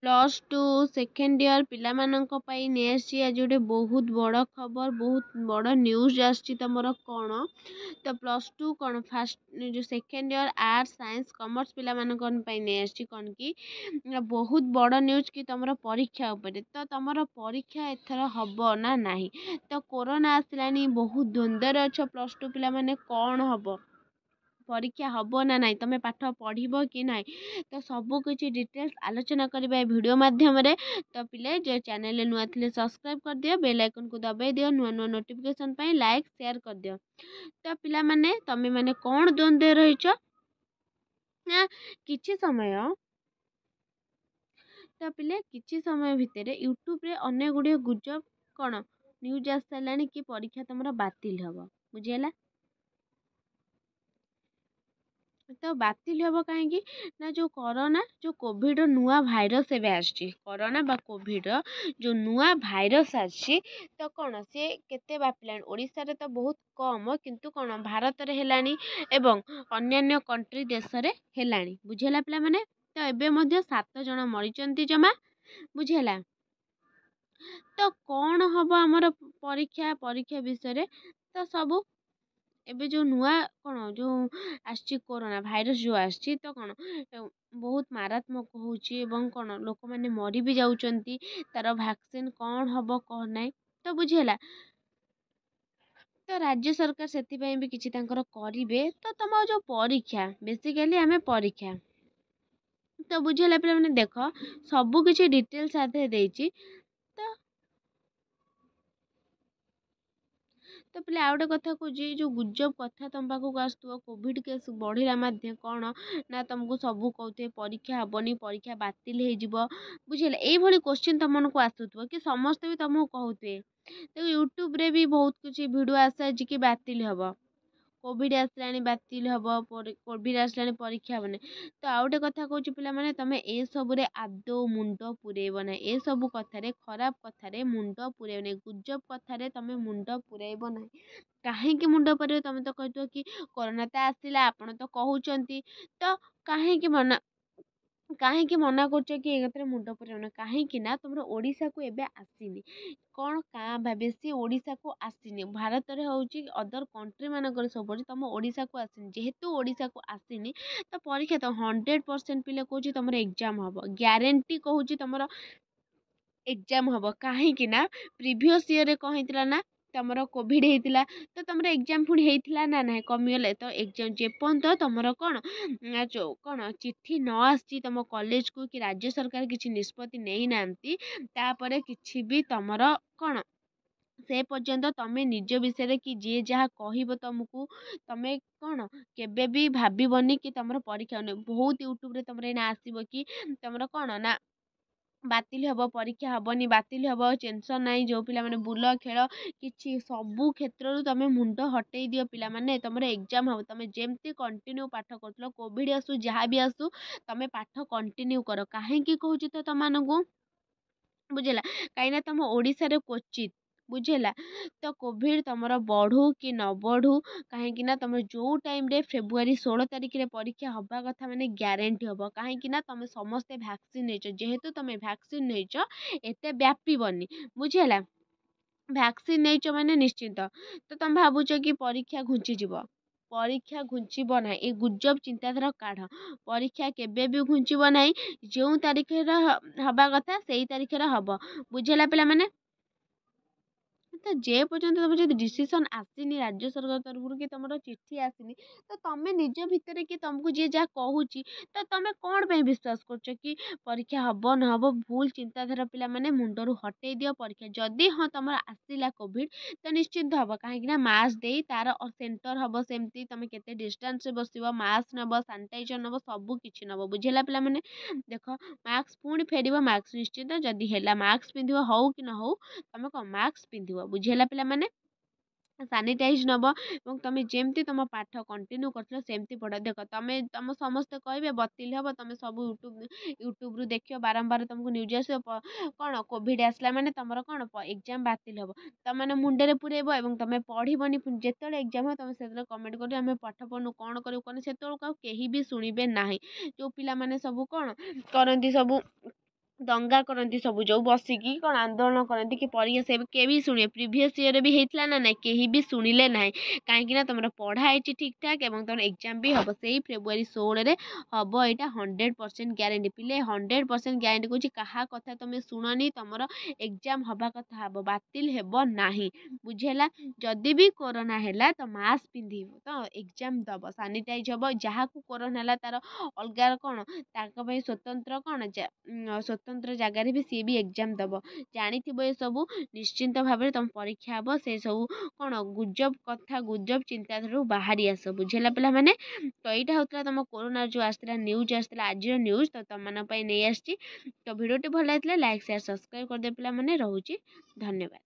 Plus two second year ପିଲାମାନଙ୍କ ପାଇଁ ନେଇ ଆସିଛି ଆଜି ଗୋଟେ ବହୁତ ବଡ଼ ଖବର, ବହୁତ ବଡ଼ ନ୍ୟୁଜ୍ ଆସିଛି। ତମର କ'ଣ ତ ପ୍ଲସ୍ ଟୁ କ'ଣ ଫାଷ୍ଟ ଯେଉଁ second year arts science commerce ପିଲାମାନଙ୍କ ପାଇଁ ନେଇ ଆସିଛି କ'ଣ କି ବହୁତ ବଡ଼ ନ୍ୟୁଜ୍ କି ତମର ପରୀକ୍ଷା ଉପରେ। ତ ତମର ପରୀକ୍ଷା ଏଥର ହେବ ନା ନାହିଁ? ତ କୋରୋନା ଆସିଲାଣି, ବହୁତ ଦ୍ୱନ୍ଦ୍ୱରେ ଅଛ ପ୍ଲସ୍ ଟୁ ପିଲାମାନେ, କ'ଣ ହେବ ପରୀକ୍ଷା ହେବ ନା ନାହିଁ, ତମେ ପାଠ ପଢ଼ିବ କି ନାହିଁ, ତ ସବୁ କିଛି ଡିଟେଲ୍ସ ଆଲୋଚନା କରିବା ଏ ଭିଡ଼ିଓ ମାଧ୍ୟମରେ। ତ ପିଲେ ଯେ ଚ୍ୟାନେଲରେ ନୂଆ ଥିଲେ ସବସ୍କ୍ରାଇବ୍ କରିଦିଅ, ବେଲ୍ ଆଇକନ୍କୁ ଦବାଇ ଦିଅ, ନୂଆ ନୂଆ ନୋଟିଫିକେସନ୍ ପାଇଁ ଲାଇକ୍ ସେୟାର କରିଦିଅ। ତ ପିଲାମାନେ ତମେମାନେ କ'ଣ ଦ୍ୱନ୍ଦ୍ୱରେ ରହିଛ ନା କିଛି ସମୟ ତ ପିଲେ କିଛି ସମୟ ଭିତରେ ୟୁଟ୍ୟୁବରେ ଅନେକ ଗୁଡ଼ିଏ ଗୁଜବ କ'ଣ ନ୍ୟୁଜ୍ ଆସିସାରିଲାଣି କି ପରୀକ୍ଷା ତମର ବାତିଲ ହେବ, ବୁଝିହେଲା। ତ ବାତିଲ ହେବ କାହିଁକି ନା ଯେଉଁ କରୋନା ଯେଉଁ କୋଭିଡ଼ର ନୂଆ ଭାଇରସ୍ ଏବେ ଆସିଛି, କରୋନା ବା କୋଭିଡ଼ର ଯେଉଁ ନୂଆ ଭାଇରସ୍ ଆସିଛି ତ କ'ଣ ସିଏ କେତେ ବ୍ୟାପିଲାଣି। ଓଡ଼ିଶାରେ ତ ବହୁତ କମ୍, କିନ୍ତୁ କ'ଣ ଭାରତରେ ହେଲାଣି ଏବଂ ଅନ୍ୟାନ୍ୟ କଣ୍ଟ୍ରି ଦେଶରେ ହେଲାଣି, ବୁଝିହେଲା ପିଲାମାନେ। ତ ଏବେ ମଧ୍ୟ 7 ଜଣ ମରିଛନ୍ତି ଜମା, ବୁଝିହେଲା। ତ କ'ଣ ହେବ ଆମର ପରୀକ୍ଷା ବିଷୟରେ ତ ସବୁ ଏବେ ଯେଉଁ ନୂଆ କ'ଣ ଯେଉଁ ଆସିଛି କୋରୋନା ଭାଇରସ୍ ଯେଉଁ ଆସିଛି ତ କ'ଣ ବହୁତ ମାରାତ୍ମକ ହେଉଛି ଏବଂ କ'ଣ ଲୋକମାନେ ମରି ବି ଯାଉଛନ୍ତି। ତା'ର ଭ୍ୟାକ୍ସିନ୍ କ'ଣ ହେବ କ'ଣ ନାହିଁ ତ ବୁଝିହେଲା। ତ ରାଜ୍ୟ ସରକାର ସେଥିପାଇଁ ବି କିଛି ତାଙ୍କର କରିବେ। ତ ତମ ଯେଉଁ ପରୀକ୍ଷା, ବେସିକାଲି ଆମେ ପରୀକ୍ଷା ତ ବୁଝିହେଲା ପିଲାମାନେ, ଦେଖ ସବୁ କିଛି ଡିଟେଲ୍ସ ଆଧେ ଦେଇଛି। ତ ପିଲା ଆଉ ଗୋଟେ କଥା କହୁଛି, ଯେଉଁ ଗୁଜବ କଥା ତମ ପାଖକୁ ଆସୁଥିବ କୋଭିଡ଼ କେସ୍ ବଢ଼ିଲା ମଧ୍ୟ କ'ଣ ନା ତମକୁ ସବୁ କହୁଥିବେ ପରୀକ୍ଷା ହେବନି, ପରୀକ୍ଷା ବାତିଲ ହେଇଯିବ, ବୁଝିହେଲା। ଏଇଭଳି କୋଶ୍ଚିନ୍ ତମମାନଙ୍କୁ ଆସୁଥିବ କି ସମସ୍ତେ ବି ତମକୁ କହୁଥିବେ। ତ ୟୁଟ୍ୟୁବରେ ବି ବହୁତ କିଛି ଭିଡ଼ିଓ ଆସୁଛି କି ବାତିଲ ହେବ, କୋଭିଡ଼ ଆସିଲାଣି ବାତିଲ ହେବ, କୋଭିଡ଼ ଆସିଲାଣି ପରୀକ୍ଷା ହେବନି। ତ ଆଉ ଗୋଟେ କଥା କହୁଛି ପିଲାମାନେ, ତମେ ଏସବୁରେ ଆଦୌ ମୁଣ୍ଡ ପୁରେଇବ ନାହିଁ। ଏସବୁ କଥାରେ, ଖରାପ କଥାରେ ମୁଣ୍ଡ ପୁରେଇବ ନାହିଁ, ଗୁଜବ କଥାରେ ତମେ ମୁଣ୍ଡ ପୁରେଇବ ନାହିଁ। କାହିଁକି ମୁଣ୍ଡ ପୁରେଇବ? ତମେ ତ କହିଥିବ କି କରୋନା ତ ଆସିଲା, ଆପଣ ତ କହୁଛନ୍ତି, ତ କାହିଁକି ମନା କରୁଛ କି ଏ କଥାରେ ମୁଣ୍ଡ ପୁରେଇବ ନାହିଁ? କାହିଁକି ନା ତମର ଓଡ଼ିଶାକୁ ଏବେ ଆସିନି, କ'ଣ କାଁ ଭାବେ ବେଶୀ ଓଡ଼ିଶାକୁ ଆସିନି। ଭାରତରେ ହେଉଛି ଅଦର କଣ୍ଟ୍ରି ମାନଙ୍କରେ ସବୁ ଅଛି, ତମ ଓଡ଼ିଶାକୁ ଆସିନି। ଯେହେତୁ ଓଡ଼ିଶାକୁ ଆସିନି ତ ପରୀକ୍ଷା ତ 100% ପିଲା କହୁଛି ତମର ଏକ୍ଜାମ୍ ହେବ, ଗ୍ୟାରେଣ୍ଟି କହୁଛି ତମର ଏକ୍ଜାମ୍ ହେବ। କାହିଁକି ନା ପ୍ରିଭିୟସ୍ ଇୟରରେ କ'ଣ ହେଇଥିଲା ନା ତମର କୋଭିଡ଼ ହେଇଥିଲା, ତ ତମର ଏକ୍ଜାମ୍ ପୁଣି ହେଇଥିଲା ନା ନାହିଁ, କମିଗଲେ ତ ଏକ୍ଜାମ୍ ଯେପର୍ଯ୍ୟନ୍ତ ତମର କ'ଣ ଚିଠି ନ ଆସିଛି ତମ କଲେଜକୁ କି ରାଜ୍ୟ ସରକାର କିଛି ନିଷ୍ପତ୍ତି ନେଇନାହାନ୍ତି, ତାପରେ କିଛି ବି ତମର କ'ଣ ସେ ପର୍ଯ୍ୟନ୍ତ ତମେ ନିଜ ବିଷୟରେ କି ଯିଏ ଯାହା କହିବ ତମକୁ, ତମେ କ'ଣ କେବେ ବି ଭାବିବନି କି ତମର ପରୀକ୍ଷା ହେଉନି। ବହୁତ ୟୁଟ୍ୟୁବରେ ତମର ଏଇନା ଆସିବ କି ତମର କ'ଣ ନା ବାତିଲ ହେବ, ପରୀକ୍ଷା ହେବନି, ବାତିଲ ହେବ, ଟେନସନ୍ ନାହିଁ। ଯେଉଁ ପିଲାମାନେ ବୁଲ ଖେଳ କିଛି ସବୁ କ୍ଷେତ୍ରରୁ ତମେ ମୁଣ୍ଡ ହଟେଇ ଦିଅ ପିଲାମାନେ, ତମର ଏକ୍ଜାମ୍ ହେବ। ତମେ ଯେମିତି କଣ୍ଟିନ୍ୟୁ ପାଠ କରୁଥିଲ, କୋଭିଡ଼ ଆସୁ ଯାହା ବି ଆସୁ ତମେ ପାଠ କଣ୍ଟିନ୍ୟୁ କର। କାହିଁକି କହୁଛି ତ ତମମାନଙ୍କୁ, ବୁଝିଲା, କାହିଁକିନା ତମ ଓଡ଼ିଶାରେ କ୍ୱଚିତ୍, ବୁଝିଲା, ତ କୋଭିଡ଼ ତମର ବଢ଼ୁ କି ନ ବଢ଼ୁ, କାହିଁକି ନା ତମର ଯେଉଁ ଟାଇମ୍ରେ ଫେବୃଆରୀ 16 ତାରିଖରେ ପରୀକ୍ଷା ହେବା କଥା ମାନେ ଗ୍ୟାରେଣ୍ଟି ହେବ। କାହିଁକି ନା ତମେ ସମସ୍ତେ ଭ୍ୟାକ୍ସିନ୍ ନେଇଛ, ଯେହେତୁ ତମେ ଭ୍ୟାକ୍ସିନ୍ ନେଇଛ ଏତେ ବ୍ୟାପିବନି, ବୁଝିହେଲା। ଭ୍ୟାକ୍ସିନ୍ ନେଇଛ ମାନେ ନିଶ୍ଚିନ୍ତ। ତ ତମେ ଭାବୁଛ କି ପରୀକ୍ଷା ଘୁଞ୍ଚିଯିବ, ପରୀକ୍ଷା ଘୁଞ୍ଚିବ ନାହିଁ। ଏ ଗୁଜବ ଚିନ୍ତାଧାରା କାଢ଼, ପରୀକ୍ଷା କେବେ ବି ଘୁଞ୍ଚିବ ନାହିଁ। ଯେଉଁ ତାରିଖରେ ହେବା କଥା ସେଇ ତାରିଖରେ ହେବ, ବୁଝିହେଲା ପିଲାମାନେ। ତ ଯେ ପର୍ଯ୍ୟନ୍ତ ତମର ଯଦି ଡିସିସନ୍ ଆସିନି ରାଜ୍ୟ ସରକାର ତରଫରୁ କି ତମର ଚିଠି ଆସିନି, ତ ତମେ ନିଜ ଭିତରେ କି ତମକୁ ଯିଏ ଯାହା କହୁଛି ତ ତମେ କ'ଣ ପାଇଁ ବିଶ୍ୱାସ କରୁଛ କି ପରୀକ୍ଷା ହେବ ନହେବ? ଭୁଲ ଚିନ୍ତାଧାରା ପିଲାମାନେ ମୁଣ୍ଡରୁ ହଟେଇ ଦିଅ। ପରୀକ୍ଷା ଯଦି ହଁ ତମର ଆସିଲା କୋଭିଡ଼ ତ ନିଶ୍ଚିନ୍ତ ହେବ, କାହିଁକି ନା ମାସ୍କ ଦେଇ ତାର ସେଣ୍ଟର ହେବ, ସେମିତି ତମେ କେତେ ଡିଷ୍ଟାନ୍ସରେ ବସିବ, ମାସ୍କ ନେବ, ସାନିଟାଇଜର ନେବ, ସବୁ କିଛି ନେବ, ବୁଝିହେଲା ପିଲାମାନେ। ଦେଖ ମାସ୍କ ପୁଣି ଫେରିବ, ମାସ୍କ ନିଶ୍ଚିନ୍ତ ଯଦି ହେଲା ମାସ୍କ ପିନ୍ଧିବ, ହଉ କି ନ ହଉ ତମେ କ'ଣ ମାସ୍କ ପିନ୍ଧିବ, ବୁଝିହେଲା ପିଲାମାନେ। ସାନିଟାଇଜ୍ ନେବ ଏବଂ ତମେ ଯେମିତି ତମ ପାଠ କଣ୍ଟିନ୍ୟୁ କରିଥିଲ ସେମିତି ପଢ଼। ଦେଖ ତମ ସମସ୍ତେ କହିବେ ବାତିଲ ହେବ, ତମେ ସବୁ ୟୁଟ୍ୟୁବରୁ ଦେଖିବ, ବାରମ୍ବାର ତମକୁ ନ୍ୟୁଜ୍ ଆସିବ କ'ଣ କୋଭିଡ଼ ଆସିଲା ମାନେ ତମର କ'ଣ ଏକ୍ଜାମ୍ ବାତିଲ ହେବ। ତମେ ମୁଣ୍ଡରେ ପୁରେଇବ ଏବଂ ତମେ ପଢ଼ିବନି। ଯେତେବେଳେ ଏକ୍ଜାମ୍ ହେବ ତମେ ସେତେବେଳେ କମେଣ୍ଟ କରିବ ଆମେ ପାଠ ପଢ଼ୁନୁ, କ'ଣ କରିବୁ କ'ଣ, ସେତେବେଳକୁ ଆଉ କେହି ବି ଶୁଣିବେ ନାହିଁ। ଯେଉଁ ପିଲାମାନେ ସବୁ କ'ଣ କରନ୍ତି ସବୁ ଦଙ୍ଗା କରନ୍ତି ସବୁ ଯେଉଁ ବସିକି କ'ଣ ଆନ୍ଦୋଳନ କରନ୍ତି କି ପରୀକ୍ଷା ସେ କେହି ବି ଶୁଣିବେ ପ୍ରିଭିୟସ୍ ଇୟର୍ରେ ବି ହେଇଥିଲା ନା ନାହିଁ କେହି ବି ଶୁଣିଲେ ନାହିଁ କାହିଁକି ନା ତୁମର ପଢ଼ା ହେଇଛି ଠିକ୍ ଠାକ୍ ଏବଂ ତୁମର ଏକ୍ଜାମ୍ ବି ହେବ ସେଇ ଫେବୃଆରୀ 16ରେ ହେବ ଏଇଟା 100% ଗ୍ୟାରେଣ୍ଟି ପିଲେ 100% ଗ୍ୟାରେଣ୍ଟି କହୁଛି କାହା କଥା ତୁମେ ଶୁଣନି ତୁମର ଏକ୍ଜାମ୍ ହେବା କଥା ହେବ ବାତିଲ ହେବ ନାହିଁ ବୁଝିହେଲା ଯଦି ବି କରୋନା ହେଲା ତ ମାସ୍କ ପିନ୍ଧିବ ତ ଏକ୍ଜାମ୍ ଦେବ ସାନିଟାଇଜ୍ ହେବ ଯାହାକୁ କରୋନା ହେଲା ତାର ଅଲଗା କ'ଣ ତାଙ୍କ ପାଇଁ ସ୍ୱତନ୍ତ୍ର କ'ଣ ସ୍ୱତନ୍ତ୍ର ଜାଗାରେ ବି ସିଏ ବି ଏକ୍ଜାମ୍ ଦେବ ଜାଣିଥିବ ଏସବୁ ନିଶ୍ଚିନ୍ତ ଭାବରେ ତୁମ ପରୀକ୍ଷା ହେବ ସେ ସବୁ କ'ଣ ଗୁଜବ କଥା ଗୁଜବ ଚିନ୍ତାଧାରାରୁ ବାହାରି ଆସ ବୁଝିଲା ପିଲାମାନେ ତ ଏଇଟା ହେଉଥିଲା ତୁମ କରୋନା ଯେଉଁ ଆସିଥିଲା ନ୍ୟୁଜ୍ ଆସିଥିଲା ଆଜିର ନ୍ୟୁଜ୍ ତ ତୁମମାନଙ୍କ ପାଇଁ ନେଇ ଆସିଛି ତ ଭିଡ଼ିଓଟି ଭଲ ଲାଗିଥିଲା ଲାଇକ୍ ସେୟାର ସବସ୍କ୍ରାଇବ୍ କରିଦେବେ ପିଲାମାନେ ରହୁଛି ଧନ୍ୟବାଦ।